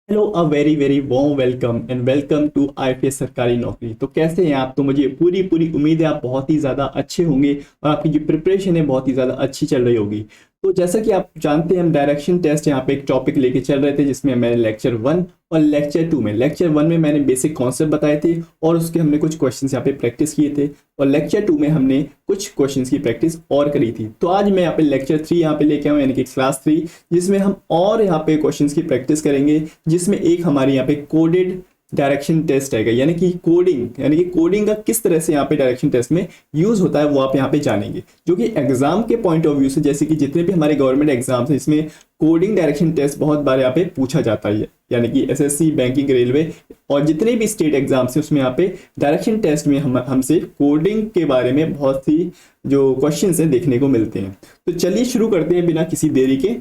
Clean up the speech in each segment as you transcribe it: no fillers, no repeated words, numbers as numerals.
Hello, a very very warm welcome and welcome to IPS सरकारी नौकरी। तो कैसे हैं आप? तो मुझे पूरी पूरी उम्मीद है आप बहुत ही ज़्यादा अच्छे होंगे और आपकी जो प्रिपरेशन है बहुत ही ज़्यादा अच्छी चल रही होगी। तो जैसा कि आप जानते हैं, हम डायरेक्शन टेस्ट यहाँ पे एक टॉपिक लेके चल रहे थे, जिसमें मैंने लेक्चर 1 और लेक्चर 1 में मैंने बेसिक कॉन्सेप्ट बताए थे और उसके हमने कुछ क्वेश्चंस यहाँ पे प्रैक्टिस किए थे, और लेक्चर 2 में हमने कुछ क्वेश्चंस की प्रैक्टिस और करी थी। तो आज मैं यहाँ पे लेक्चर 3 यहाँ पे लेके आऊँ, यानी कि क्लास 3, जिसमें हम और यहाँ पे क्वेश्चंस की प्रैक्टिस करेंगे, जिसमें एक हमारे यहाँ पे कोडेड डायरेक्शन टेस्ट है, यानी कि कोडिंग का किस तरह से यहाँ पे डायरेक्शन टेस्ट में यूज होता है वो आप यहाँ पे जानेंगे, जो कि एग्जाम के पॉइंट ऑफ व्यू से, जैसे कि जितने भी हमारे गवर्नमेंट एग्जाम्स हैं इसमें कोडिंग डायरेक्शन टेस्ट बहुत बार यहाँ पे पूछा जाता है। यानी कि एसएससी, बैंकिंग, रेलवे और जितने भी स्टेट एग्जाम्स हैं उसमें यहाँ पे डायरेक्शन टेस्ट में हमसे कोडिंग के बारे में बहुत सी जो क्वेश्चन हैं देखने को मिलते हैं। तो चलिए शुरू करते हैं बिना किसी देरी के।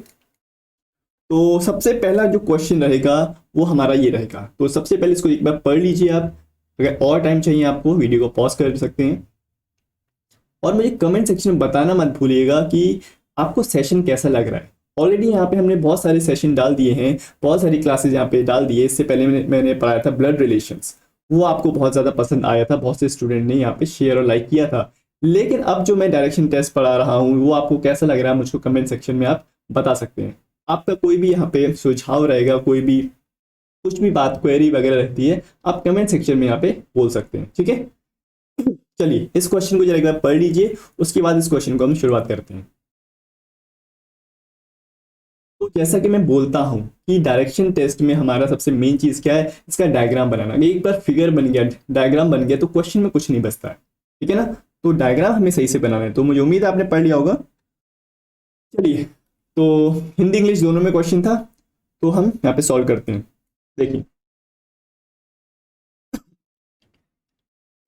तो सबसे पहला जो क्वेश्चन रहेगा वो हमारा ये रहेगा। तो सबसे पहले इसको एक बार पढ़ लीजिए आप। अगर और टाइम चाहिए आपको वीडियो को पॉज कर सकते हैं, और मुझे कमेंट सेक्शन में बताना मत भूलिएगा कि आपको सेशन कैसा लग रहा है। ऑलरेडी यहाँ पे हमने बहुत सारे सेशन डाल दिए हैं, बहुत सारी क्लासेज यहाँ पे डाल दिए। इससे पहले मैंने पढ़ाया था ब्लड रिलेशंस, वो आपको बहुत ज़्यादा पसंद आया था, बहुत से स्टूडेंट ने यहाँ पे शेयर और लाइक किया था। लेकिन अब जो मैं डायरेक्शन टेस्ट पढ़ा रहा हूँ वो आपको कैसा लग रहा है मुझको कमेंट सेक्शन में आप बता सकते हैं। आपका कोई भी यहाँ पे सुझाव रहेगा, कोई भी कुछ भी बात क्वेरी वगैरह रहती है, आप कमेंट सेक्शन में यहाँ पे बोल सकते हैं, ठीक है। चलिए इस क्वेश्चन को जरा एक बार पढ़ लीजिए, उसके बाद इस क्वेश्चन को हम शुरुआत करते हैं। तो जैसा कि मैं बोलता हूं कि डायरेक्शन टेस्ट में हमारा सबसे मेन चीज क्या है, इसका डायग्राम बनाना। एक बार फिगर बन गया, डायग्राम बन गया, तो क्वेश्चन में कुछ नहीं बचता है, ठीक है ना। तो डायग्राम हमें सही से बनाना है। तो मुझे उम्मीद है आपने पढ़ लिया होगा। चलिए, तो हिंदी इंग्लिश दोनों में क्वेश्चन था, तो हम यहाँ पे सॉल्व करते हैं। देखिए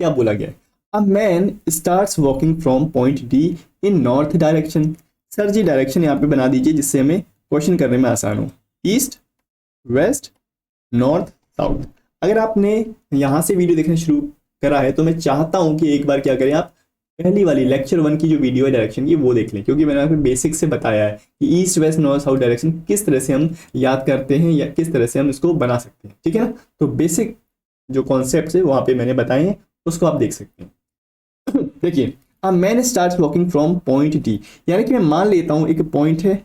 क्या बोला गया है। A man starts walking from point D in north direction. Sir ji direction यहाँ पे बना दीजिए जिससे हमें क्वेश्चन करने में आसान हो। East, west, north, south. अगर आपने यहाँ से वीडियो देखना शुरू करा है तो मैं चाहता हूँ कि एक बार क्या करें, आप पहली वाली लेक्चर 1 की जो वीडियो है डायरेक्शन की वो देख लें, क्योंकि मैंने आपको बेसिक से बताया है कि east, west, north, south direction किस तरह से हम याद करते हैं या किस तरह से हम इसको बना सकते हैं, ठीक है ना। तो बेसिक जो कॉन्सेप्ट है वहाँ पे मैंने बताए हैं, उसको आप देख सकते हैं। देखिए, अ man starts walking from point D, यानी कि मैं मान लेता हूँ एक पॉइंट है,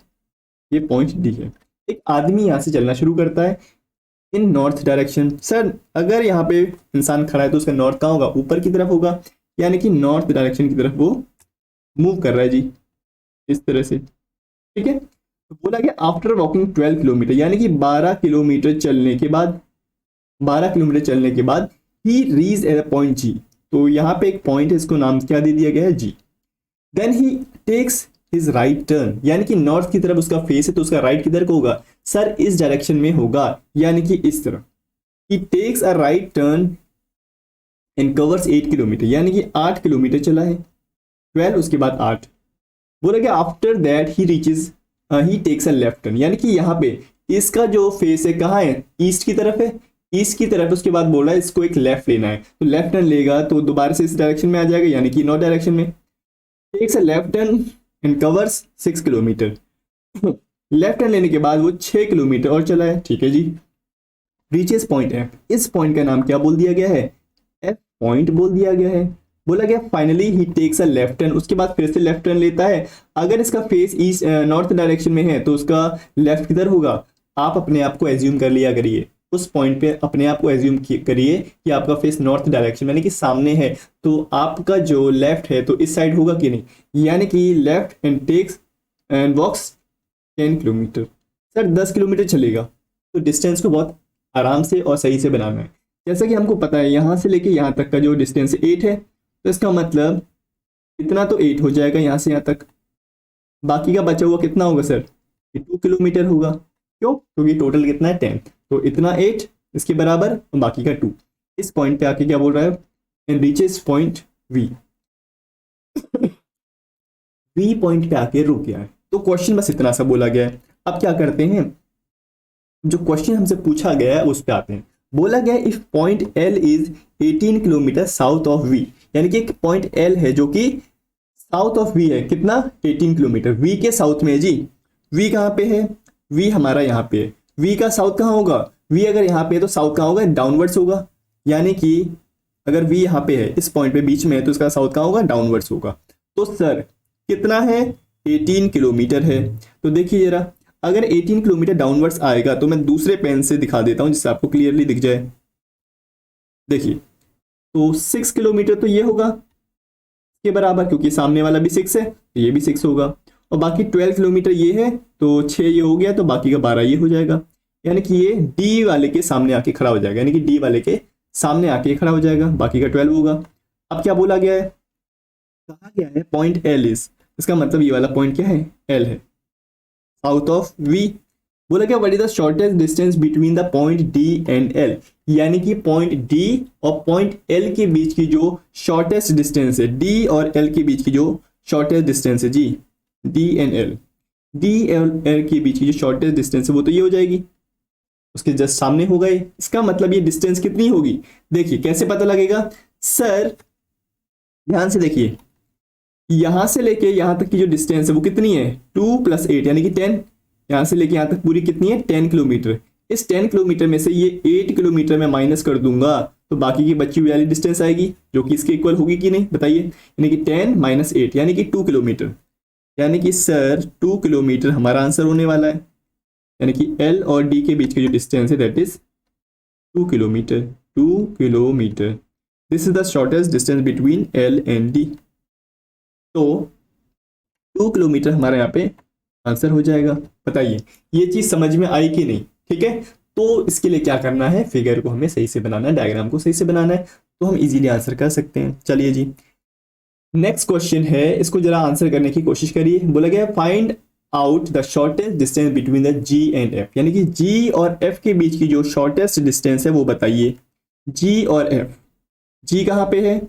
ये पॉइंट डी है। एक आदमी यहाँ से चलना शुरू करता है इन नॉर्थ डायरेक्शन। सर अगर यहाँ पे इंसान खड़ा है तो उसका नॉर्थ कहाँ होगा? ऊपर की तरफ होगा, यानी कि नॉर्थ डायरेक्शन की तरफ वो मूव कर रहा है जी, इस तरह से, ठीक है। तो बोला गया आफ्टर वॉकिंग 12 किलोमीटर, यानी कि 12 किलोमीटर चलने के बाद, 12 किलोमीटर चलने के बाद ही रीच एट पॉइंट जी। तो यहाँ पे एक पॉइंट है, इसको नाम क्या दे दिया गया है? जी। Then he takes his right turn, यानी कि नॉर्थ की तरफ उसका फेस है तो उसका राइट किधर को होगा? सर इस डायरेक्शन में होगा, यानी कि इस तरफ। He takes a right turn and covers 8 kilometre, यानी कि 8 किलोमीटर चला है। 12 उसके बाद 8। बोला गया after that he reaches, he takes a left turn, यानी कि यहाँ पे इसका जो फेस है कहाँ है? ईस्ट की तरफ है, ईस्ट की तरफ। उसके बाद बोला इसको एक लेफ्ट लेना है, तो लेफ्ट टर्न लेगा तो दोबारा से इस डायरेक्शन में आ जाएगा, यानी कि नॉर्थ डायरेक्शन में। Takes a left turn and covers 6 kilometres. Left turn लेने के बाद वो 6 किलोमीटर और चला है, ठीक है जी। रीचेस पॉइंट है, इस पॉइंट का नाम क्या बोल दिया गया है? एफ पॉइंट बोल दिया गया है। बोला गया finally he takes a left turn, उसके बाद फिर से लेफ्ट टर्न लेता है। अगर इसका फेस ईस्ट नॉर्थ डायरेक्शन में है तो उसका लेफ्ट किधर होगा? आप अपने आप को एज्यूम कर लिया करिए, उस पॉइंट पे अपने आप को एज्यूम करिए कि आपका फेस नॉर्थ डायरेक्शन यानी कि सामने है, तो आपका जो लेफ्ट है तो इस साइड होगा कि नहीं, यानी कि left and takes and walks 10 kilometres. Sir 10 kilometres चलेगा, तो डिस्टेंस को बहुत आराम से और सही से बनाना है। जैसा कि हमको पता है यहाँ से लेके यहाँ तक का जो डिस्टेंस 8 है, तो इसका मतलब इतना तो 8 हो जाएगा यहाँ से यहाँ तक। बाकी का बचा हुआ कितना होगा सर? 2 किलोमीटर होगा। क्यों? क्योंकि टोटल कितना है 10, तो इतना 8 इसके बराबर और बाकी का 2। इस पॉइंट पे आके क्या बोल रहा है? And reaches point V. V point पे आके रुक गया है। तो क्वेश्चन बस इतना सा बोला गया है। अब क्या करते हैं, जो क्वेश्चन हमसे पूछा गया है उस पे आते हैं। बोला गया if point L is 18 kilometres south of V, यानी कि एक पॉइंट एल है जो कि साउथ ऑफ वी है, कितना? 18 किलोमीटर। वी के साउथ में है जी। वी कहाँ पे है? वी हमारा यहाँ पे है। वी का साउथ कहाँ होगा? V अगर यहाँ पे है तो साउथ कहाँ होगा, डाउनवर्ड्स होगा। यानी कि अगर V यहाँ पे है, इस पॉइंट पे बीच में है, तो इसका साउथ कहाँ होगा, डाउनवर्ड्स होगा। तो सर कितना है, 18 किलोमीटर है। तो देखिए जरा, अगर 18 किलोमीटर डाउनवर्ड्स आएगा तो मैं दूसरे पेन से दिखा देता हूँ जिससे आपको क्लियरली दिख जाए। देखिए, तो 6 किलोमीटर तो ये होगा के बराबर, क्योंकि सामने वाला भी 6 है तो ये भी 6 होगा। और बाकी 12 किलोमीटर ये है तो 6 ये हो गया, तो बाकी का 12 ये हो जाएगा। यानी कि ये डी वाले के सामने आके खड़ा हो जाएगा, यानी कि डी वाले के सामने आके खड़ा हो जाएगा, बाकी का 12 होगा। अब क्या बोला गया है, कहा गया है पॉइंट एल इज, इसका मतलब ये वाला पॉइंट क्या है, एल है, साउथ ऑफ वी। बोला क्या, what is the shortest distance between the point D and L, यानी कि पॉइंट डी और पॉइंट एल के बीच की जो शॉर्टेस्ट डिस्टेंस है, डी और एल के बीच की जो शॉर्टेस्ट डिस्टेंस है जी, D and L, D L के बीच की जो शॉर्टेस्ट डिस्टेंस है वो तो ये हो जाएगी, उसके जस्ट सामने हो गए। इसका मतलब ये डिस्टेंस कितनी होगी, देखिए कैसे पता लगेगा सर, ध्यान से देखिए, यहां से लेके यहां तक की जो डिस्टेंस है वो कितनी है, 2 + 8 यानी कि 10। यहां से लेके यहां तक पूरी कितनी है, 10 किलोमीटर। इस 10 किलोमीटर में से ये 8 किलोमीटर में माइनस कर दूंगा तो बाकी की बची हुई वाली डिस्टेंस आएगी जो कि इसके इक्वल होगी कि नहीं बताइए, यानी कि 10 - 8 यानी कि 2 किलोमीटर। यानी कि सर 2 किलोमीटर हमारा आंसर होने वाला है, यानी कि एल और डी के बीच की जो डिस्टेंस है that is 2 kilometre. 2 kilometre, this is the shortest distance between L and D. तो 2 किलोमीटर हमारे यहाँ पे आंसर हो जाएगा। बताइए ये चीज समझ में आई कि नहीं, ठीक है। तो इसके लिए क्या करना है, फिगर को हमें सही से बनाना है, डायग्राम को सही से बनाना है, तो हम इजीली आंसर कर सकते हैं। चलिए जी, नेक्स्ट क्वेश्चन है, इसको जरा आंसर करने की कोशिश करिए। बोला गया find out the shortest distance between the G and F, यानी कि जी और एफ के बीच की जो शॉर्टेस्ट डिस्टेंस है वो बताइए। जी और एफ, जी कहाँ पे है,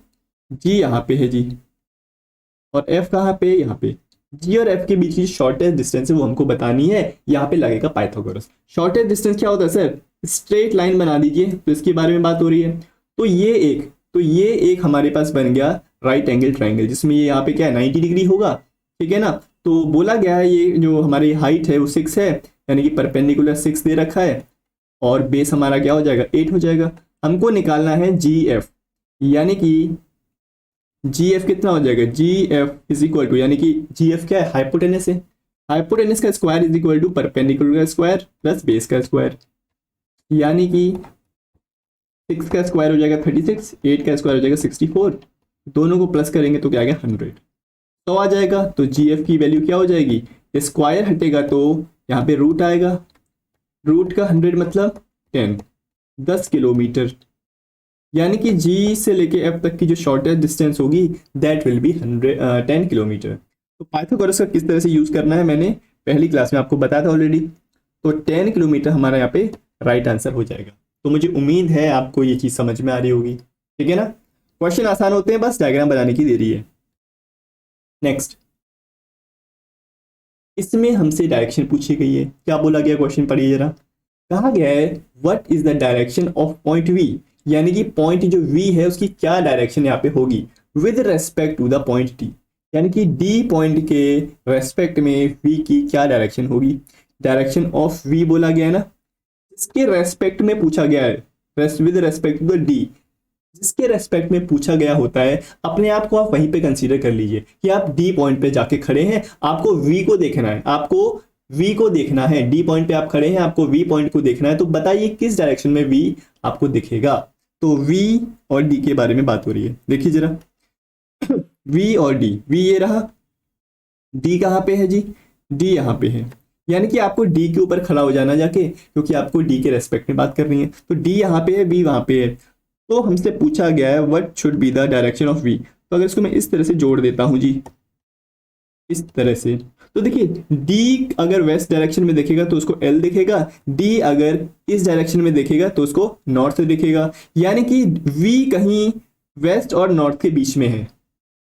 जी यहाँ पे है जी, और एफ कहाँ पे, यहाँ पे। जी और एफ के बीच की शॉर्टेस्ट डिस्टेंस है वो हमको बतानी है। यहाँ पे लगेगा पाइथागोरस। शॉर्टेस्ट डिस्टेंस क्या होता है सर, स्ट्रेट लाइन बना दीजिए, तो इसके बारे में बात हो रही है। तो ये एक हमारे पास बन गया राइट एंगल ट्राइंगल, जिसमें ये यहाँ पे क्या है 90 डिग्री होगा, ठीक है ना। तो बोला गया है ये जो हमारी हाइट है वो 6 है, यानी कि परपेंडिकुलर 6 दे रखा है, और बेस हमारा क्या हो जाएगा, 8 हो जाएगा। हमको निकालना है जी एफ, यानी कि जी एफ कितना हो जाएगा, जी एफ इज इक्वल टू, यानी कि जी एफ क्या है, हाइपोटेनस है, हाइपोटेनस का square is equal to perpendicular का स्क्वायर प्लस बेस का स्क्वायर, यानी कि 6 का स्क्वायर हो जाएगा 36, 8 का स्क्वायर हो जाएगा 64, दोनों को प्लस करेंगे तो क्या आ गया 100, तो आ जाएगा। तो जी एफ की वैल्यू क्या हो जाएगी, स्क्वायर हटेगा तो यहाँ पे रूट आएगा, रूट का 100 मतलब 10 किलोमीटर, यानी कि जी से लेके एफ तक की जो शॉर्टेस्ट डिस्टेंस होगी दैट विल बी 10 किलोमीटर। तो पाइथागोरस का किस तरह से यूज करना है मैंने पहली क्लास में आपको बताया था ऑलरेडी। तो 10 किलोमीटर हमारा यहाँ पे राइट आंसर हो जाएगा। तो मुझे उम्मीद है आपको ये चीज समझ में आ रही होगी, ठीक है ना। क्वेश्चन आसान होते हैं, बस डायग्राम बनाने की देरी है। नेक्स्ट, इसमें हमसे डायरेक्शन पूछी गई है। क्या बोला गया क्वेश्चन पढ़िए जरा। कहा गया है what is the direction of point V, यानी कि पॉइंट जो वी है उसकी क्या डायरेक्शन यहाँ पे होगी with respect to the point D, यानी कि डी पॉइंट के रेस्पेक्ट में वी की क्या डायरेक्शन होगी। डायरेक्शन ऑफ वी बोला गया है ना, इसके रेस्पेक्ट में पूछा गया है, with respect to the D, जिसके रेस्पेक्ट में पूछा गया होता है अपने आप को आप वहीं पे कंसीडर कर लीजिए कि आप डी पॉइंट पे जाके खड़े हैं, आपको वी को देखना है, आपको वी को देखना है, डी पॉइंट पे आप खड़े हैं, आपको वी पॉइंट को देखना है। तो बताइए किस डायरेक्शन में वी आपको दिखेगा। तो वी और डी के बारे में बात हो रही है, देखिए जरा वी और डी, वी ये रहा, डी कहाँ पे है जी, डी यहाँ पे है, यानी कि आपको डी के ऊपर खड़ा हो जाना जाके, क्योंकि आपको डी के रेस्पेक्ट में बात करनी है। तो डी यहाँ पे है, वी वहां पे है। तो हमसे पूछा गया है what should be the direction of V. तो अगर इसको मैं इस तरह से जोड़ देता हूं जी, इस तरह से, तो देखिए डी अगर वेस्ट डायरेक्शन में देखेगा तो उसको एल दिखेगा, डी अगर इस डायरेक्शन में देखेगा तो उसको नॉर्थ दिखेगा, यानी कि वी कहीं वेस्ट और नॉर्थ के बीच में है,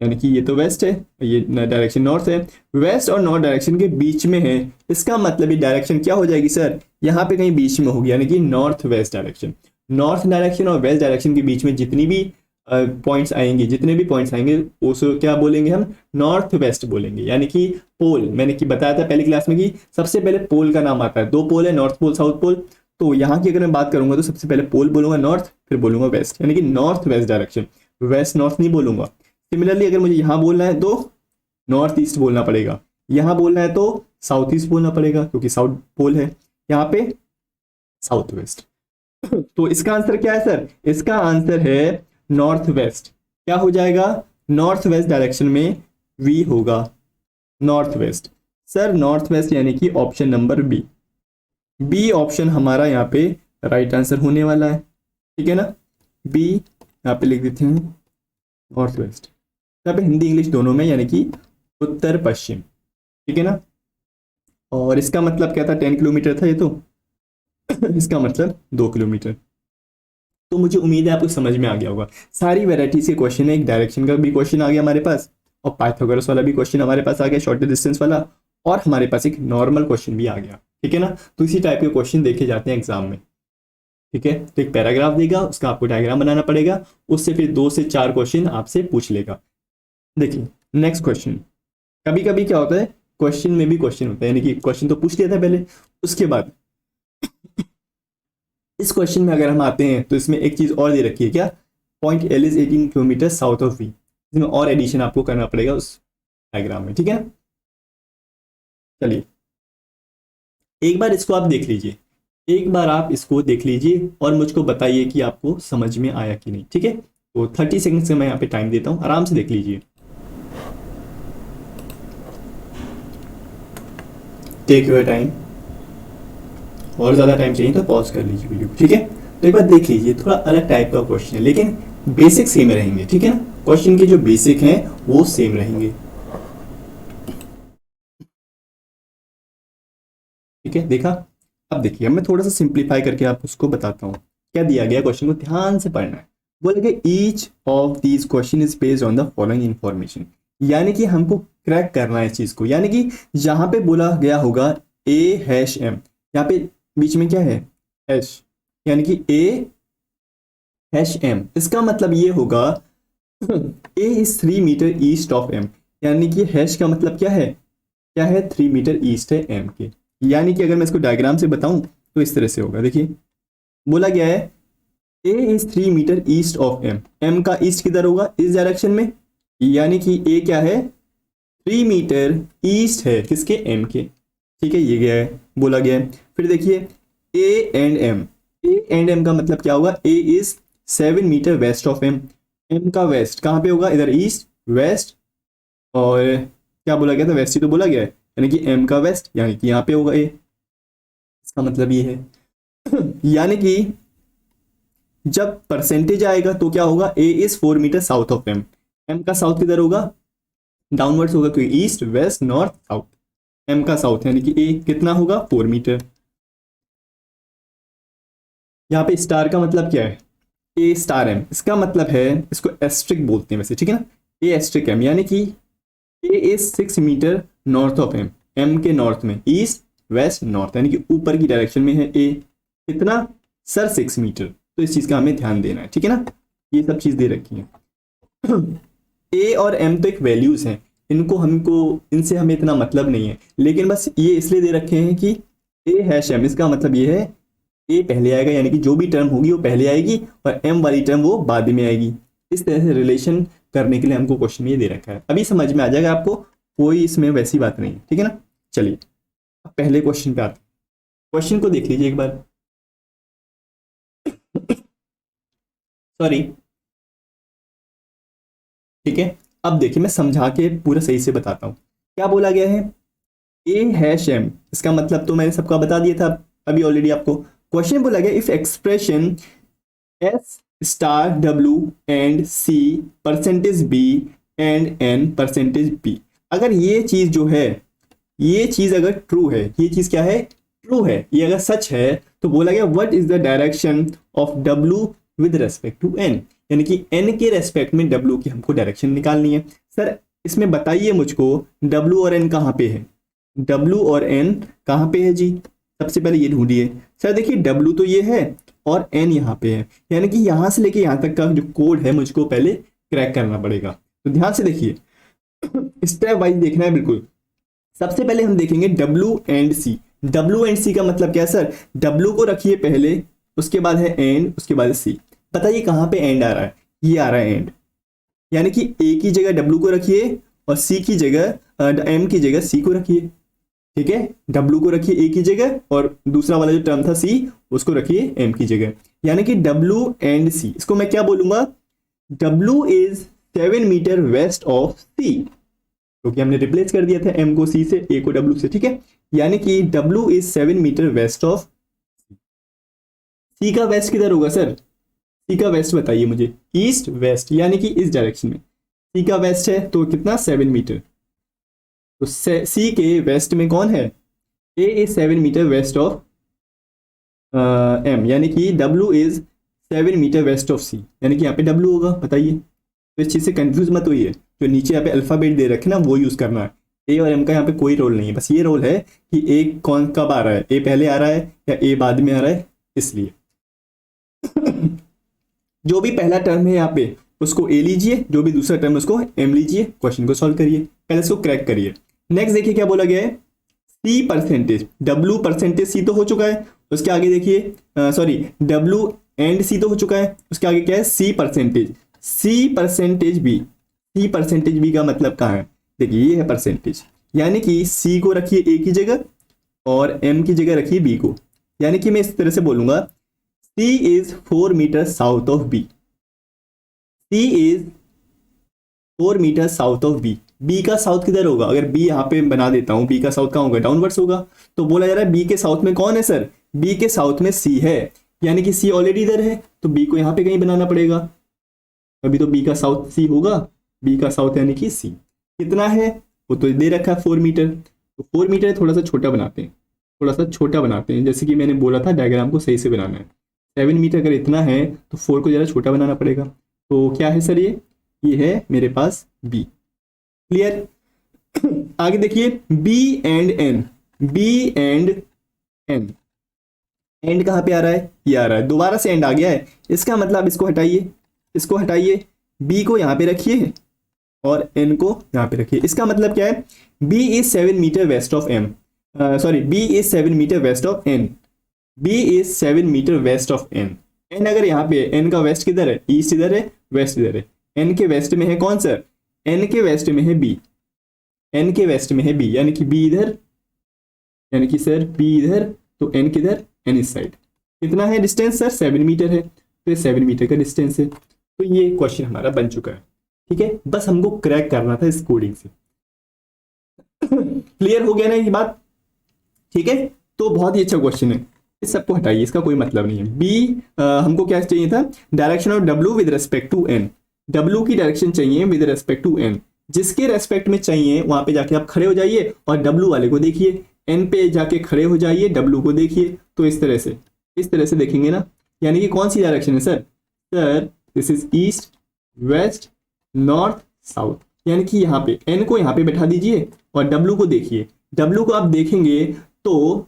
यानी कि ये तो वेस्ट है, ये डायरेक्शन नॉर्थ है, वेस्ट और नॉर्थ डायरेक्शन के बीच में है। इसका मतलब ये डायरेक्शन क्या हो जाएगी सर, यहाँ पे कहीं बीच में होगी, यानी कि north west direction. North direction और वेस्ट डायरेक्शन के बीच में जितनी भी पॉइंट्स आएंगे, जितने भी पॉइंट्स आएंगे उसको क्या बोलेंगे हम, नॉर्थ वेस्ट बोलेंगे, यानी कि पोल। मैंने कि बताया था पहली क्लास में कि सबसे पहले पोल का नाम आता है, 2 पोल है, नॉर्थ पोल साउथ पोल। तो यहाँ की अगर मैं बात करूंगा तो सबसे पहले पोल बोलूंगा नॉर्थ, फिर बोलूंगा वेस्ट, यानी कि north west direction, west north नहीं बोलूंगा। सिमिलरली अगर मुझे यहाँ बोलना है तो नॉर्थ ईस्ट बोलना पड़ेगा, यहाँ बोलना है तो साउथ ईस्ट बोलना पड़ेगा क्योंकि साउथ पोल है, यहाँ पे साउथ वेस्ट। तो इसका आंसर क्या है सर? इसका आंसर है नॉर्थ वेस्ट। क्या हो जाएगा? नॉर्थ वेस्ट डायरेक्शन में वी होगा, north west. Sir north west यानी कि option number B, B option हमारा यहाँ पे राइट आंसर होने वाला है, ठीक है ना। बी यहाँ पे लिख देते हैं नॉर्थ वेस्ट, यहाँ पे हिंदी इंग्लिश दोनों में, यानी कि उत्तर पश्चिम, ठीक है ना। और इसका मतलब क्या था? 10 किलोमीटर था ये तो इसका मतलब 2 किलोमीटर। तो मुझे उम्मीद है आपको समझ में आ गया होगा। सारी वेराइटीज के क्वेश्चन है, एक डायरेक्शन का भी क्वेश्चन आ गया हमारे पास, और पाइथागोरस वाला भी क्वेश्चन हमारे पास आ गया, शॉर्ट डिस्टेंस वाला, और हमारे पास एक नॉर्मल क्वेश्चन भी आ गया, ठीक है ना। तो इसी टाइप के क्वेश्चन देखे जाते हैं एग्जाम में, ठीक है। तो एक पैराग्राफ देगा, उसका आपको डायग्राम बनाना पड़ेगा, उससे फिर 2 से 4 क्वेश्चन आपसे पूछ लेगा। देखिए नेक्स्ट क्वेश्चन, कभी कभी क्या होता है क्वेश्चन में भी क्वेश्चन होता है, यानी कि क्वेश्चन तो पूछ लिया था पहले, उसके बाद इस क्वेश्चन में अगर हम आते हैं तो इसमें एक चीज और दे रखी है, क्या? Point L is 18 kilometres south of V, इसमें और एडिशन आपको करना पड़ेगा उस डायग्राम में, ठीक है ना। चलिए एक बार इसको आप देख लीजिए, एक बार आप इसको देख लीजिए और मुझको बताइए कि आपको समझ में आया कि नहीं, ठीक है। तो 30 सेकंड से मैं यहाँ पे टाइम देता हूँ, आराम से देख लीजिए, टेक योर टाइम। और ज्यादा टाइम चाहिए तो पॉज कर लीजिए वीडियो, ठीक है। तो एक बार देख लीजिए, थोड़ा अलग टाइप का क्वेश्चन है लेकिन बेसिक सेम रहेंगे, ठीक है ना। क्वेश्चन के जो बेसिक हैं वो सेम रहेंगे, ठीक है। देखा? अब देखिए मैं थोड़ा सा सिंप्लीफाई करके आपको उसको बताता हूँ। क्या दिया गया क्वेश्चन को ध्यान से पढ़ना है। बोले कि each of these question is based on the following information, यानी कि हमको क्रैक करना है इस चीज को, यानी कि जहां पे बोला गया होगा ए हैश एम, यहाँ पे बीच में क्या है? हैश, यानी कि ए हैश एम, इसका मतलब ये होगा A is 3 metre east of M, यानी कि हैश का मतलब क्या है? क्या है? 3 मीटर ईस्ट है एम के। यानी कि अगर मैं इसको डायग्राम से बताऊं तो इस तरह से होगा। देखिए बोला गया है A is 3 metre east of M, M का ईस्ट किधर होगा? इस डायरेक्शन में, यानी कि ए क्या है? 3 मीटर ईस्ट है किसके? एम के, ठीक है। ये गया है, बोला गया है। फिर देखिए A and M, A and M का मतलब क्या होगा? A is 7 metre west of M, M का वेस्ट कहाँ पे होगा? इधर ईस्ट वेस्ट, और क्या बोला गया था? वेस्ट ही तो बोला गया है, यानी कि एम का वेस्ट, यानी कि यहाँ पे होगा ए, इसका मतलब ये है यानी कि जब परसेंटेज आएगा तो क्या होगा? A is 4 metre south of M, M का साउथ किधर होगा? डाउनवर्ड्स होगा क्योंकि east west north south, M का साउथ यानी कि ए कितना होगा? 4 मीटर। यहाँ पे स्टार का मतलब क्या है? ए स्टार एम, इसका मतलब है, इसको एस्ट्रिक बोलते हैं वैसे, ठीक है ना। ए एस्ट्रिक एम, यानी कि A is 6 metre north of M, M के नॉर्थ में, ईस्ट वेस्ट नॉर्थ, यानी कि ऊपर की डायरेक्शन में है ए, कितना? Sir 6 metre. तो इस चीज का हमें ध्यान देना है, ठीक है ना। ये सब चीज दे रखी है ए और एम तो एक वैल्यूज हैं, इनसे हमें इतना मतलब नहीं है, लेकिन बस ये इसलिए दे रखे हैं कि ए हैश एम, इसका मतलब ये है ए पहले आएगा, यानी कि जो भी टर्म होगी वो पहले आएगी और एम वाली टर्म वो बाद में आएगी। इस तरह से रिलेशन करने के लिए हमको क्वेश्चन ये दे रखा है, अभी समझ में आ जाएगा आपको, कोई इसमें वैसी बात नहीं, ठीक है ना। चलिए अब पहले क्वेश्चन पे आते हैं, क्वेश्चन को देख लीजिए एक बार सॉरी, ठीक है। अब देखिए मैं समझा के पूरा सही से बताता हूँ। क्या बोला गया है? ए हैश एम, इसका मतलब तो मैंने सबका बता दिया था अभी ऑलरेडी आपको। क्वेश्चन बोला गया if expression S star W and C percentage B and N percentage B, अगर ये चीज जो है, ये चीज अगर ट्रू है, ये चीज क्या है? ट्रू है, ये अगर सच है तो बोला गया what is the direction of W with respect to N, यानी कि एन के रेस्पेक्ट में डब्ल्यू की हमको डायरेक्शन निकालनी है। सर इसमें बताइए मुझको डब्ल्यू और एन कहाँ पे है? डब्ल्यू और एन कहाँ पे है जी? सबसे पहले ये ढूंढिए। सर देखिए डब्ल्यू तो ये है और एन यहाँ पे है, यानी कि यहाँ से लेके यहाँ तक का जो कोड है मुझको पहले क्रैक करना पड़ेगा। तो ध्यान से देखिए स्टेप वाइज देखना है बिल्कुल। सबसे पहले हम देखेंगे W and C, W and C का मतलब क्या है सर? डब्ल्यू को रखिए पहले, उसके बाद है एंड, उसके बाद है सी। बताइए कहाँ पे एंड आ रहा है? ये आ रहा है एंड, यानी कि ए की जगह डब्ल्यू को रखिए और सी की जगह एम की जगह सी को रखिए। ठीक है, डब्ल्यू को रखिए ए की जगह और दूसरा वाला जो टर्म था सी, उसको रखिए एम की जगह, यानी कि डब्ल्यू एंड सी। इसको मैं क्या बोलूंगा? W is 7 metre west of C, क्योंकि हमने रिप्लेस कर दिया था एम को सी से, ए को डब्ल्यू से। ठीक है, यानी कि W is 7 metre west of C. का वेस्ट किधर होगा सर? सी का वेस्ट बताइए मुझे। ईस्ट वेस्ट, यानी कि इस डायरेक्शन में सी का वेस्ट है, तो कितना? 7 मीटर। तो सी के वेस्ट में कौन है? A is 7 metre west of M, यानी कि W is 7 metre west of C, यानी कि यहाँ पे डब्ल्यू होगा। बताइए, तो इस चीज़ से कंफ्यूज मत होइए, जो नीचे यहाँ पे अल्फाबेट दे रखे ना वो यूज़ करना है। ए और एम का यहाँ पे कोई रोल नहीं है, बस ये रोल है कि ए कौन कब आ रहा है, ए पहले आ रहा है या ए बाद में आ रहा है, इसलिए जो भी पहला टर्म है यहाँ पे उसको ए लीजिए, जो भी दूसरा टर्म है उसको एम लीजिए। क्वेश्चन को सॉल्व करिए, पहले इसको क्रैक करिए। नेक्स्ट देखिए क्या बोला गया है? सी परसेंटेज, डब्ल्यू परसेंटेज सी तो हो चुका है, उसके आगे देखिए सॉरी डब्ल्यू एंड सी तो हो चुका है, उसके आगे क्या है? सी परसेंटेज। सी परसेंटेज बी, सी परसेंटेज बी का मतलब कहाँ है? देखिए ये है परसेंटेज, यानी कि सी को रखिए ए की जगह और एम की जगह रखिए बी को, यानी कि मैं इस तरह से बोलूंगा C is 4 metre south of B. C is 4 metre south of B. B का साउथ किधर होगा? अगर बी यहाँ पे बना देता हूं, बी का साउथ कहाँ होगा? डाउनवर्ड्स होगा। तो बोला जा रहा है बी के साउथ में कौन है सर? बी के साउथ में सी है, यानी कि सी ऑलरेडी इधर है, तो बी को यहाँ पे कहीं बनाना पड़ेगा। अभी तो बी का साउथ सी होगा, बी का साउथ यानी कि सी। कितना है वो तो दे रखा है 4 मीटर, तो 4 मीटर थोड़ा सा छोटा बनाते हैं, थोड़ा सा छोटा बनाते हैं, जैसे कि मैंने बोला था डायग्राम को सही से बनाना है। 7 मीटर अगर इतना है तो 4 को ज़रा छोटा बनाना पड़ेगा। तो क्या है सर? ये है मेरे पास बी। क्लियर? आगे देखिए B and N, B and N, and कहाँ पे आ रहा है? ये आ रहा है, दोबारा से एंड आ गया है। इसका मतलब इसको हटाइए, इसको हटाइए, बी को यहाँ पे रखिए और एन को यहाँ पे रखिए। इसका मतलब क्या है? B is 7 metre west of M, sorry B is 7 metre west of N, B is 7 metre west of N. N अगर यहाँ पे, एन का वेस्ट किधर है? ईस्ट इधर है, वेस्ट इधर है। एन के वेस्ट में है कौन सर? एन के वेस्ट में है बी, एन के वेस्ट में है बी, यानी कि बी इधर, यानी कि सर बी इधर, तो एन किधर? एन इस साइड। कितना है डिस्टेंस सर? 7 मीटर है, तो ये 7 मीटर का डिस्टेंस है। तो ये क्वेश्चन हमारा बन चुका है। ठीक है, बस हमको क्रैक करना था इस कोडिंग से। क्लियर हो गया ना ये बात? ठीक है, तो बहुत ही अच्छा क्वेश्चन है, इस सबको हटाइए, इसका कोई मतलब नहीं है। बी हमको क्या चाहिए था? Direction of W with respect to N. W की डायरेक्शन चाहिए विद रेस्पेक्ट टू एन, जिसके रेस्पेक्ट में चाहिए वहां पे जाके आप खड़े हो जाइए और डब्ल्यू वाले को देखिए, एन पे जाके खड़े हो जाइए, डब्ल्यू को देखिए। तो इस तरह से देखेंगे ना, यानी कि कौन सी डायरेक्शन है sir? Sir this is east west north south, यानी कि यहाँ पे एन को यहाँ पे बैठा दीजिए और डब्ल्यू को देखिए। डब्ल्यू को आप देखेंगे तो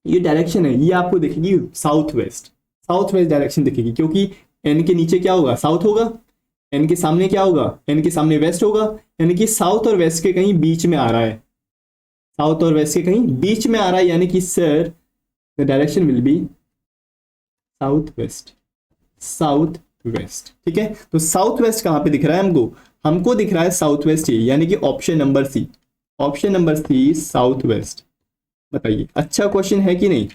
ये डायरेक्शन है, ये आपको दिखेगी south west, south west direction दिखेगी, क्योंकि एन के नीचे क्या होगा? साउथ होगा, एन के सामने क्या होगा? एन के सामने वेस्ट होगा, यानी कि साउथ और वेस्ट के कहीं बीच में आ रहा है, साउथ और वेस्ट के कहीं बीच में आ रहा है, यानी कि sir the direction will be south west, south west. ठीक है, तो साउथ वेस्ट कहां पे दिख रहा है हमको? हमको दिख रहा है साउथ वेस्ट ही, यानी कि option number C, option number C south west. बताइए अच्छा क्वेश्चन है कि नहीं?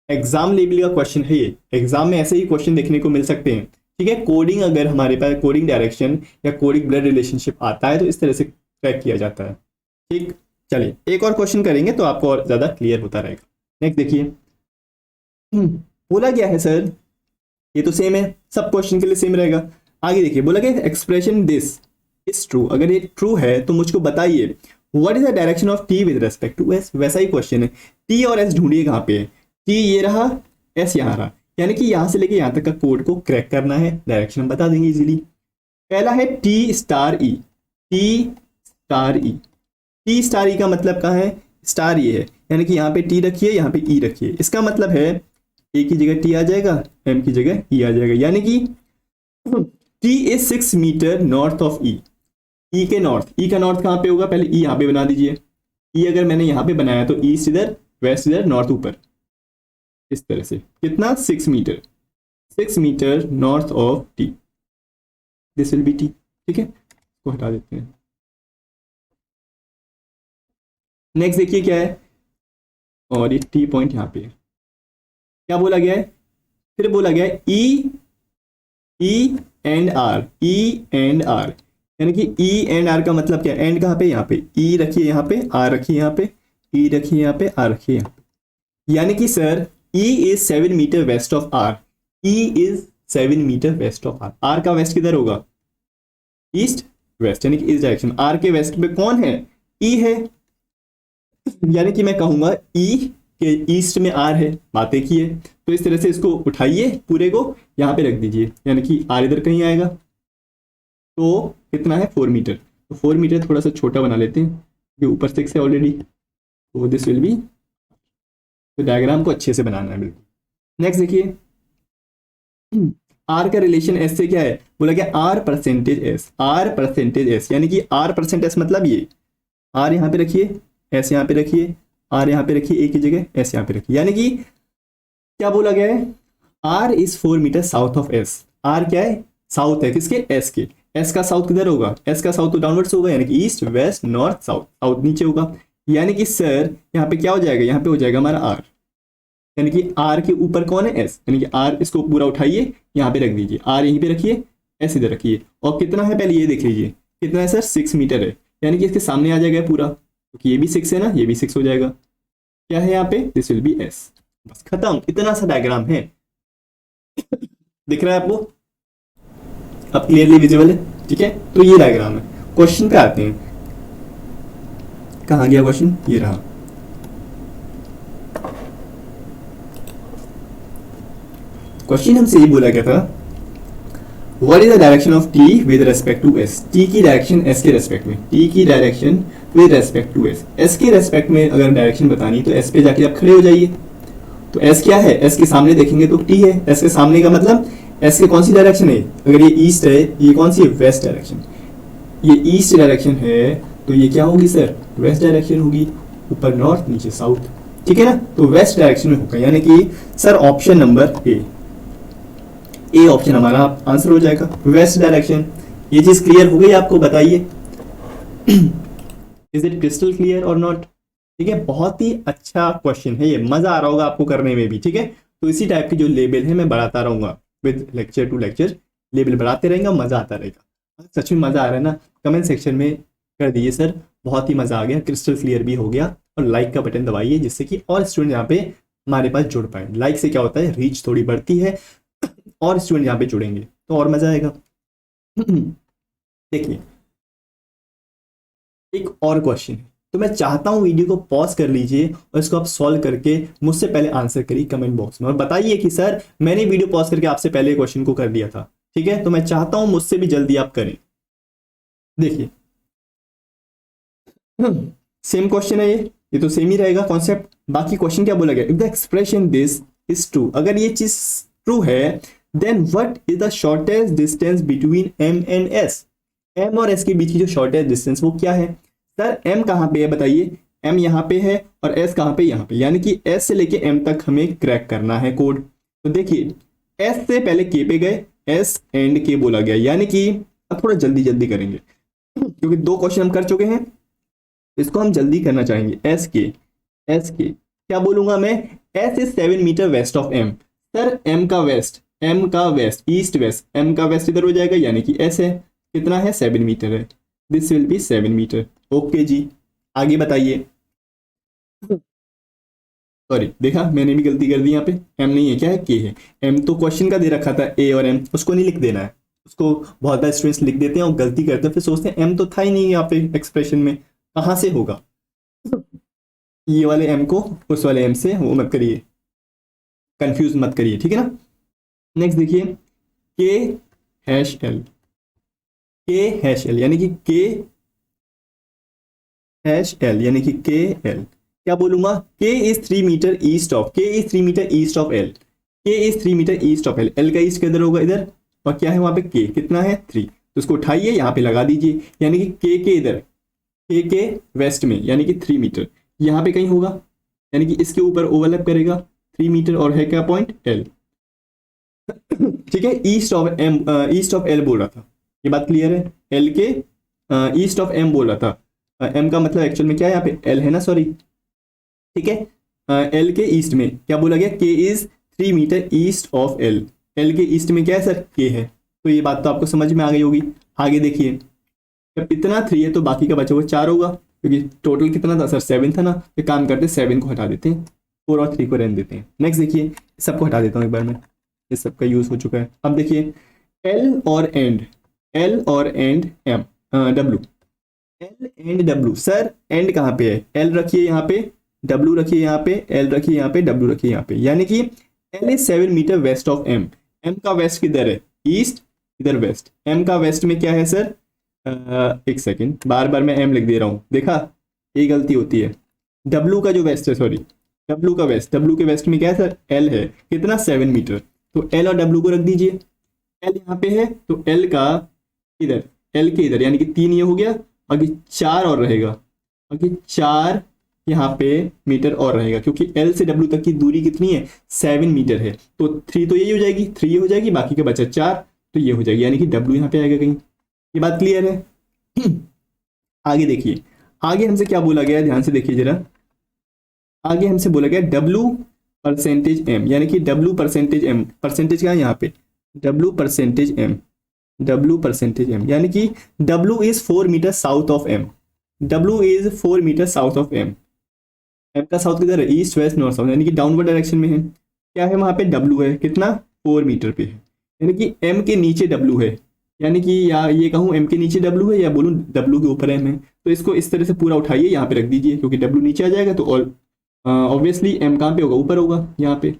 एग्जाम लेवल का क्वेश्चन है ये, एग्जाम में ऐसे ही क्वेश्चन देखने को मिल सकते हैं। ठीक है, कोडिंग अगर हमारे पास कोडिंग डायरेक्शन या कोडिंग ब्लड रिलेशनशिप आता है तो इस तरह से ट्रैक किया जाता है। ठीक, चलिए एक और क्वेश्चन करेंगे तो आपको और ज्यादा क्लियर होता रहेगा। नेक्स्ट देखिए, बोला गया है सर, ये तो सेम है, सब क्वेश्चन के लिए सेम रहेगा। आगे देखिए, बोला गया एक्सप्रेशन दिस इज ट्रू, अगर ये ट्रू है तो मुझको बताइए what is the direction of T with respect to S. वैसा ही क्वेश्चन है, टी और एस ढूंढिए कहाँ पे है। टी ये रहा, एस यहाँ रहा, यानी कि यहाँ से लेके यहाँ तक का कोड को क्रैक करना है, डायरेक्शन हम बता देंगे इजीली। पहला है टी स्टार ई, टी स्टार ई, टी स्टार ई का मतलब कहाँ है? स्टार ये है, यानी कि यहाँ पे टी रखिए, यहाँ पे ई रखिए। इसका मतलब है ए की जगह टी आ जाएगा, एम की जगह ई आ जाएगा, यानी कि T is 6 metre north of E. E के नॉर्थ, ई का नॉर्थ कहाँ पे होगा? पहले ई यहाँ पे बना दीजिए। ई अगर मैंने यहाँ पे बनाया तो ईस्ट इधर वेस्ट इधर, नॉर्थ ऊपर, इस तरह से। कितना? 6 metres, 6 metre north of T, this will be T. ठीक है, इसको हटा देते हैं। नेक्स्ट देखिए क्या है, और ये टी पॉइंट यहाँ पे है। क्या बोला गया है? फिर बोला गया है E, E and R, E and R, यानी कि ई एंड आर का मतलब क्या है? एंड कहाँ पे? यहाँ पे। ई रखिए यहाँ पे, आर रखिए यहाँ पे, ई रखिए यहाँ पे, आर रखिए यहाँ पे। यानी कि sir E is 7 metre west of R, E is 7 metre west of R. R का वेस्ट किधर होगा? ईस्ट वेस्ट, यानी कि इस डायरेक्शन। आर के वेस्ट में कौन है? ई है, यानी कि मैं कहूंगा ई के ईस्ट में आर है। बात एक ही है। तो इस तरह से इसको उठाइए, पूरे को यहाँ पे रख दीजिए, यानी कि आर इधर कहीं आएगा। तो कितना है? 4 मीटर। तो 4 मीटर थोड़ा सा छोटा बना लेते हैं, क्योंकि ऊपर 6 है ऑलरेडी। तो दिस विल बी, तो डायग्राम को अच्छे से बनाना है बिल्कुल। नेक्स्ट देखिए, आर का रिलेशन एस से क्या है? बोला क्या? R percentage S, R percentage S, यानी कि आर परसेंट एस मतलब ये, आर यहाँ पे रखिए, एस यहाँ पे रखिए, आर यहाँ पे रखिए एक ही जगह, एस यहाँ पे रखिए। यानी कि क्या बोला गया है? R is 4 metre south of S. R क्या है? साउथ है किसके? एस के। एस का साउथ किधर होगा? एस का साउथ तो डाउनवर्ड्स होगा, यानी कि east west north south, south नीचे होगा। यानी कि सर यहाँ पे क्या हो जाएगा? यहाँ पे हो जाएगा हमारा आर, यानी कि आर के ऊपर कौन है? एस, यानी कि आर, इसको पूरा उठाइए यहाँ पे रख दीजिए, आर यहीं पे रखिए, एस इधर रखिए। और कितना है पहले ये देख लीजिए, कितना है सर? 6 मीटर है, यानी कि इसके सामने आ जाएगा पूरा, क्योंकि ये भी 6 है ना, ये भी 6 हो जाएगा। क्या है यहाँ पे? This will B S. बस खत्म, इतना सा डायग्राम है। दिख रहा है आपको? अब क्लियरली विजिबल है? ठीक है, तो ये डायग्राम है। क्वेश्चन पे आते हैं। कहाँ गया क्वेश्चन? ये रहा। क्वेश्चन हमसे ये बोला गया था, what is the direction of T with respect to S? T की डायरेक्शन एस के रेस्पेक्ट में, टी की direction with respect to S. S के रेस्पेक्ट में अगर डायरेक्शन बतानी तो एस पे जाके आप खड़े हो जाइए। तो एस क्या है? एस के सामने देखेंगे तो टी है। एस के सामने का मतलब एस के कौन सी डायरेक्शन है? अगर ये ईस्ट है, ये कौन सी है? West direction. ये ईस्ट डायरेक्शन है, तो ये क्या होगी सर? वेस्ट डायरेक्शन होगी। ऊपर नॉर्थ, नीचे साउथ, ठीक है ना? तो वेस्ट डायरेक्शन में होगा, यानी कि sir option number A option हमारा आंसर हो जाएगा, वेस्ट डायरेक्शन। ये चीज क्लियर हो गई आपको? बताइए, इज इट क्रिस्टल क्लियर और नॉट? ठीक है, बहुत ही अच्छा क्वेश्चन है ये, मजा आ रहा होगा आपको करने में भी। ठीक है, तो इसी टाइप की जो लेवल है मैं बढ़ाता रहूंगा, with lecture to lecture level बढ़ाते रहेंगे, मजा आता रहेगा। सच में मजा आ रहा है ना? कमेंट सेक्शन में कर दीजिए सर बहुत ही मजा आ गया, क्रिस्टल क्लियर भी हो गया। और लाइक का बटन दबाइए, जिससे कि और स्टूडेंट यहाँ पे हमारे पास जुड़ पाए। लाइक से क्या होता है? रीच थोड़ी बढ़ती है और स्टूडेंट यहाँ पे जुड़ेंगे तो और मजा आएगा। देखिए, एक और क्वेश्चन है, तो मैं चाहता हूं वीडियो को पॉज कर लीजिए और इसको आप सॉल्व करके मुझसे पहले आंसर करिए कमेंट बॉक्स में, और बताइए कि सर मैंने वीडियो पॉज करके आपसे पहले क्वेश्चन को कर दिया था। ठीक है, तो मैं चाहता हूं मुझसे भी जल्दी आप करें। देखिए, सेम क्वेश्चन है ये तो सेम ही रहेगा कॉन्सेप्ट। बाकी क्वेश्चन क्या बोला गया? If the expression this is true, अगर ये चीज ट्रू है, then what is the shortest distance between M and S? M और एस के बीच की जो शॉर्टेस्ट डिस्टेंस वो क्या है? सर एम कहाँ पे है बताइए? एम यहाँ पे है और एस कहाँ पे? यहाँ पे, यानी कि एस से लेके एम तक हमें क्रैक करना है कोड। तो देखिए, एस से पहले के पे गए, एस एंड के बोला गया, यानी कि अब थोड़ा जल्दी जल्दी करेंगे क्योंकि 2 क्वेश्चन हम कर चुके हैं, इसको हम जल्दी करना चाहेंगे। एस के क्या बोलूंगा मैं? S is 7 metre west of M. Sir M का वेस्ट ईस्ट वेस्ट, एम का वेस्ट इधर हो जाएगा, यानी कि एस है, कितना है? 7 मीटर है। This will be 7 metre. Okay जी, आगे बताइए। सॉरी, देखा मैंने भी गलती कर दी, यहाँ पे एम नहीं है, क्या है? के है। एम तो क्वेश्चन का दे रखा था, ए और एम, उसको नहीं लिख देना है। उसको बहुत बार स्टूडेंट्स लिख देते हैं और गलती करते हैं, फिर सोचते हैं एम तो था ही नहीं यहाँ पे एक्सप्रेशन में, कहाँ से होगा? ये वाले एम को उस वाले एम से वो मत करिए, कंफ्यूज मत करिए, ठीक है ना? नेक्स्ट देखिए, के हैश एल, यानी कि के हैश एल, यानी कि के एल क्या बोलूंगा? K is 3 metre east of, K is 3 metre east of L, K is 3 metre east of L. L का ईस्ट किधर होगा? इधर। और क्या है वहां पे? के कितना है? 3। तो उसको उठाइए यहाँ पे लगा दीजिए, यानी कि के इधर, के वेस्ट में, यानी कि 3 मीटर यहाँ पे कहीं होगा, यानी कि इसके ऊपर ओवरलैप करेगा 3 मीटर और है क्या पॉइंट एल। ठीक है, ईस्ट ऑफ एल बोल रहा था, ये बात क्लियर है। एल के ईस्ट ऑफ एम बोल रहा था। एम का मतलब एक्चुअल में क्या है, यहाँ पे एल है ना, सॉरी। ठीक है, एल के ईस्ट में क्या बोला गया, K is 3 metre east of L. L के ईस्ट में क्या है सर, के है। तो ये बात तो आपको समझ में आ गई होगी। आगे देखिए, जब इतना 3 है तो बाकी का बचा हुआ 4 होगा, क्योंकि टोटल कितना था सर 7 था ना। तो काम करते 7 को हटा देते हैं, 4 और 3 को रहने देते हैं। नेक्स्ट देखिए, सबको हटा देता हूँ एक बार में, ये सबका यूज हो चुका है। अब देखिए एल और and M W, L and W. Sir and कहाँ पे है, एल रखिए यहाँ पे, डब्ल्यू रखिए यहाँ पे, एल रखिए यहाँ पे, डब्ल्यू रखिए यहाँ पे। यानी कि L is 7 metre west of M. M का वेस्ट किधर है, ईस्ट, इधर वेस्ट। एम का वेस्ट में क्या है सर, एक सेकेंड, बार बार मैं एम लिख दे रहा हूँ, देखा ये गलती होती है। डब्ल्यू का जो वेस्ट है, सॉरी डब्ल्यू का वेस्ट, डब्ल्यू के वेस्ट में क्या है सर, एल है, कितना 7 मीटर। तो एल और डब्ल्यू को रख दीजिए। एल यहाँ पे है तो एल का इधर, एल के इधर, यानी कि 3 ये हो गया, आगे 4 और रहेगा, आगे 4 यहाँ पे मीटर और रहेगा, क्योंकि एल से डब्ल्यू तक की दूरी कितनी है, 7 मीटर है। तो 3 तो यही हो जाएगी, 3 ये हो जाएगी, बाकी का बचा 4, तो ये हो जाएगी, यानी कि डब्ल्यू यहाँ पे आएगा कहीं। ये बात क्लियर है। आगे देखिए, आगे हमसे क्या बोला गया है, ध्यान से देखिए जरा। आगे हमसे बोला गया डब्ल्यू परसेंटेज एम, यानी कि डब्ल्यू परसेंटेज एम, परसेंटेज क्या है यहाँ पे, W percentage M, W percentage M, यानी कि W is 4 metre south of M. W is 4 metre south of M. M का साउथ किधर है, ईस्ट वेस्ट नॉर्थ साउथ, यानी कि डाउनवर्ड डायरेक्शन में है। क्या है वहां पे, डब्ल्यू है, कितना 4 मीटर पे है, यानी कि एम के नीचे डब्ल्यू है। यानी कि या ये कहूँ एम के नीचे डब्ल्यू है, या बोलूँ डब्ल्यू के ऊपर एम है। तो इसको इस तरह से पूरा उठाइए, यहाँ पे रख दीजिए, क्योंकि डब्ल्यू नीचे आ जाएगा तो ऑब्वियसली एम कहाँ पे होगा, ऊपर होगा, यहाँ पे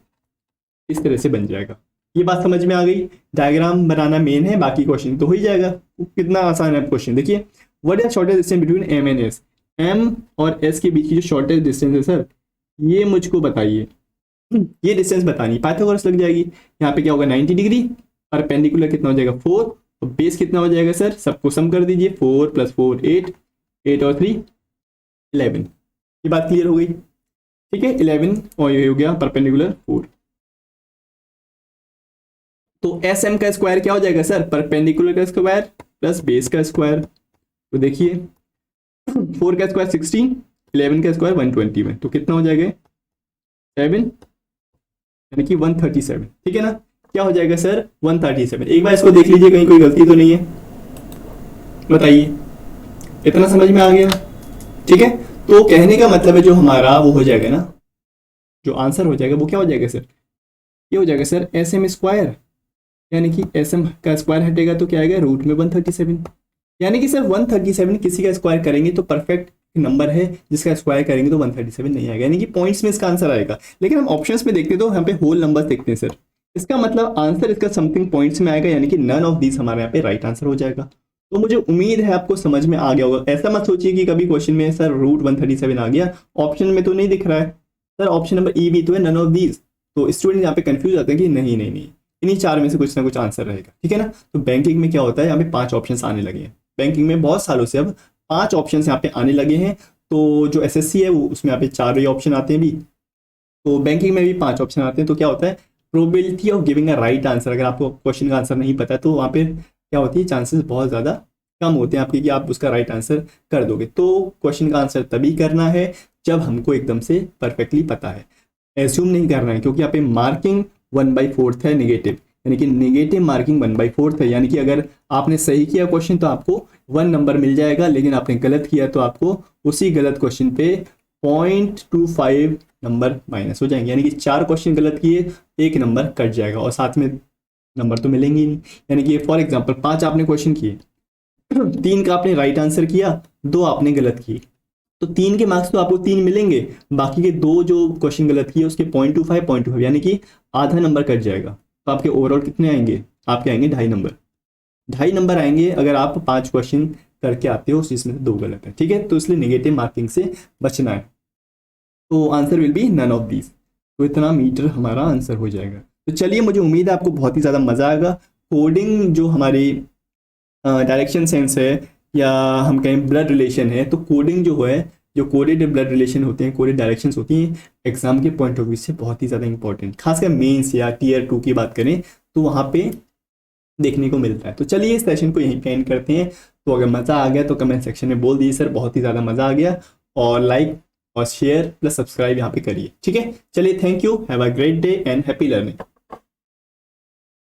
इस तरह से बन जाएगा। ये बात समझ में आ गई। डायग्राम बनाना मेन है, बाकी क्वेश्चन तो हो ही जाएगा। कितना आसान है क्वेश्चन, देखिए what is shortest distance between M and S. M और एस के बीच की जो शॉर्टेस्ट डिस्टेंस है सर, ये मुझको बताइए। ये डिस्टेंस बतानी, पाइथागोरस लग जाएगी। यहाँ पे क्या होगा 90 डिग्री, परपेंडिकुलर कितना हो जाएगा 4, तो बेस कितना हो जाएगा सर, सबको सम कर दीजिए, 4 + 4 8, 8 और 3 11। ये बात क्लियर हो गई, ठीक है। 11 और ये हो गया परपेंडिकुलर 4। तो एस एम का स्क्वायर क्या हो जाएगा सर, परपेंडिकुलर का स्क्वायर प्लस बेस का स्क्वायर। तो देखिए 4 का स्क्वायर 16, 11 का स्क्वायर 120 में, तो कितना हो जाएगा 7, यानी कि 137। ठीक है ना, क्या हो जाएगा सर 137। एक बार इसको देख लीजिए, कहीं कोई गलती तो नहीं है, बताइए। इतना समझ में आ गया, ठीक है। तो कहने का मतलब है जो हमारा वो हो जाएगा ना, जो आंसर हो जाएगा वो क्या हो जाएगा सर, ये हो जाएगा सर एस एम स्क्वायर, यानी कि एस एम का स्क्वायर हटेगा तो क्या आएगा रूट में 137। यानी कि सर 137 किसी का स्क्वायर करेंगे तो परफेक्ट नंबर है, जिसका स्क्वायर करेंगे तो 137 नहीं आएगा, यानी कि पॉइंट्स में इसका आंसर आएगा। लेकिन हम ऑप्शंस में देखते तो यहाँ पे होल नंबर्स देखते हैं सर, इसका मतलब आंसर इसका समथिंग पॉइंट्स में आएगा, यानी कि नन ऑफ दीज हमारे यहाँ पे राइट आंसर हो जाएगा। तो मुझे उम्मीद है आपको समझ में आ गया होगा। ऐसा मत सोचिए कि कभी क्वेश्चन में सर रूट 137 आ गया, ऑप्शन में तो नहीं दिख रहा है सर, ऑप्शन नंबर ई भी तो है, नन ऑफ दीज। तो स्टूडेंट यहाँ पे कंफ्यूज आते हैं कि नहीं नहीं नहीं, इन्हीं 4 में से कुछ ना कुछ आंसर रहेगा, ठीक है ना। तो बैंकिंग में क्या होता है, यहाँ पे 5 ऑप्शन आने लगे हैं। बैंकिंग में बहुत सालों से अब 5 ऑप्शन यहाँ पे आने लगे हैं। तो जो एसएससी है वो उसमें यहाँ पे 4 ही ऑप्शन आते हैं भी, तो बैंकिंग में भी 5 ऑप्शन आते हैं। तो क्या होता है, probability of giving a right answer, अगर आपको क्वेश्चन का आंसर नहीं पता तो वहाँ पे क्या होती है, चांसेस बहुत ज़्यादा कम होते हैं आपके कि आप उसका राइट आंसर कर दोगे। तो क्वेश्चन का आंसर तभी करना है जब हमको एकदम से परफेक्टली पता है, एज्यूम नहीं करना है, क्योंकि यहाँ पे मार्किंग 1/4 है नेगेटिव, यानी कि नेगेटिव मार्किंग 1/4 है। यानी कि अगर आपने सही किया क्वेश्चन तो आपको 1 नंबर मिल जाएगा, लेकिन आपने गलत किया तो आपको उसी गलत क्वेश्चन पे 0.25 नंबर माइनस हो जाएंगे। यानी कि 4 क्वेश्चन गलत किए 1 नंबर कट जाएगा, और साथ में नंबर तो मिलेंगे ही नहीं। यानी कि फॉर एग्जाम्पल 5 आपने क्वेश्चन किए, 3 का आपने राइट आंसर किया, 2 आपने गलत किए, तो 3 के मार्क्स तो आपको 3 मिलेंगे, बाकी के 2 जो क्वेश्चन गलत किए उसके 0.25 यानी कि आधा नंबर कट जाएगा। तो आपके ओवरऑल कितने आएंगे, आपके आएंगे 2.5 नंबर, 2.5 नंबर आएंगे अगर आप 5 क्वेश्चन करके आते हो जिसमें से 2 गलत है, ठीक है। तो इसलिए नेगेटिव मार्किंग से बचना है। तो answer will be none of these. तो इतना मीटर हमारा आंसर हो जाएगा। तो चलिए, मुझे उम्मीद है आपको बहुत ही ज़्यादा मज़ा आएगा। कोडिंग जो हमारी डायरेक्शन सेंस है, या हम कहें ब्लड रिलेशन है, तो कोडिंग जो है जो कोडेड ब्लड रिलेशन होते हैं, कोडेड डायरेक्शंस होती हैं, एग्जाम के पॉइंट ऑफ व्यू से बहुत ही ज़्यादा इंपॉर्टेंट, खासकर मेंस या टीयर 2 की बात करें तो वहाँ पे देखने को मिलता है। तो चलिए इस सेशन को यहीं पे एंड करते हैं। तो अगर मज़ा आ गया तो कमेंट सेक्शन में बोल दीजिए सर बहुत ही ज़्यादा मज़ा आ गया, और लाइक और शेयर प्लस सब्सक्राइब यहाँ पे करिए, ठीक है। चलिए, thank you, have a great day and happy learning.